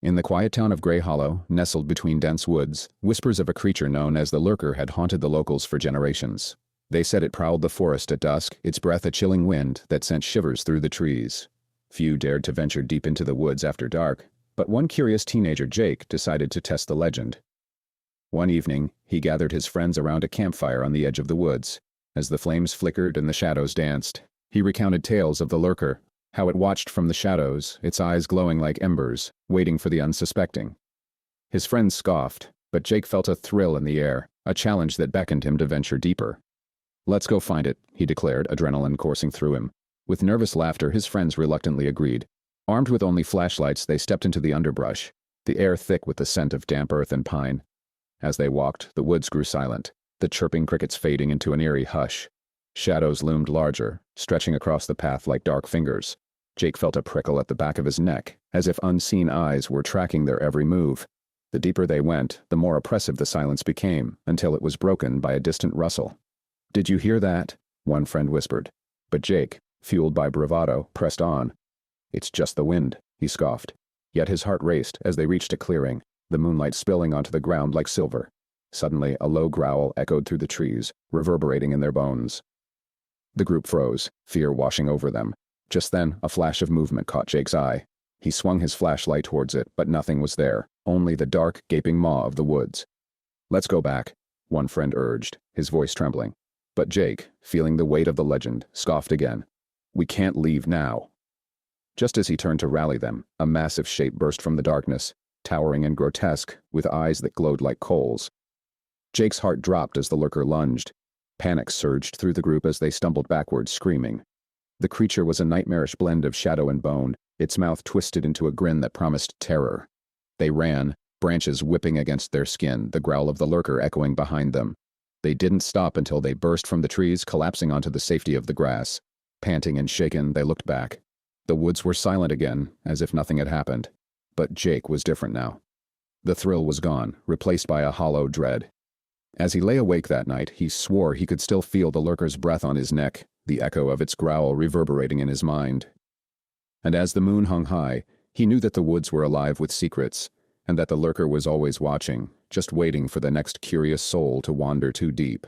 In the quiet town of Grey Hollow, nestled between dense woods, whispers of a creature known as the Lurker had haunted the locals for generations. They said it prowled the forest at dusk, its breath a chilling wind that sent shivers through the trees. Few dared to venture deep into the woods after dark, but one curious teenager, Jake, decided to test the legend. One evening, he gathered his friends around a campfire on the edge of the woods. As the flames flickered and the shadows danced, he recounted tales of the Lurker, how it watched from the shadows, its eyes glowing like embers, waiting for the unsuspecting. His friends scoffed, but Jake felt a thrill in the air, a challenge that beckoned him to venture deeper. "Let's go find it," he declared, adrenaline coursing through him. With nervous laughter, his friends reluctantly agreed. Armed with only flashlights, they stepped into the underbrush, the air thick with the scent of damp earth and pine. As they walked, the woods grew silent, the chirping crickets fading into an eerie hush. Shadows loomed larger, stretching across the path like dark fingers. Jake felt a prickle at the back of his neck, as if unseen eyes were tracking their every move. The deeper they went, the more oppressive the silence became, until it was broken by a distant rustle. "Did you hear that?" one friend whispered. But Jake, fueled by bravado, pressed on. "It's just the wind," he scoffed. Yet his heart raced as they reached a clearing, the moonlight spilling onto the ground like silver. Suddenly, a low growl echoed through the trees, reverberating in their bones. The group froze, fear washing over them. Just then, a flash of movement caught Jake's eye. He swung his flashlight towards it, but nothing was there, only the dark, gaping maw of the woods. "Let's go back," one friend urged, his voice trembling. But Jake, feeling the weight of the legend, scoffed again. "We can't leave now." Just as he turned to rally them, a massive shape burst from the darkness, towering and grotesque, with eyes that glowed like coals. Jake's heart dropped as the Lurker lunged. Panic surged through the group as they stumbled backwards, screaming. The creature was a nightmarish blend of shadow and bone, its mouth twisted into a grin that promised terror. They ran, branches whipping against their skin, the growl of the Lurker echoing behind them. They didn't stop until they burst from the trees, collapsing onto the safety of the grass. Panting and shaken, they looked back. The woods were silent again, as if nothing had happened. But Jake was different now. The thrill was gone, replaced by a hollow dread. As he lay awake that night, he swore he could still feel the Lurker's breath on his neck, the echo of its growl reverberating in his mind. And as the moon hung high, he knew that the woods were alive with secrets, and that the Lurker was always watching, just waiting for the next curious soul to wander too deep.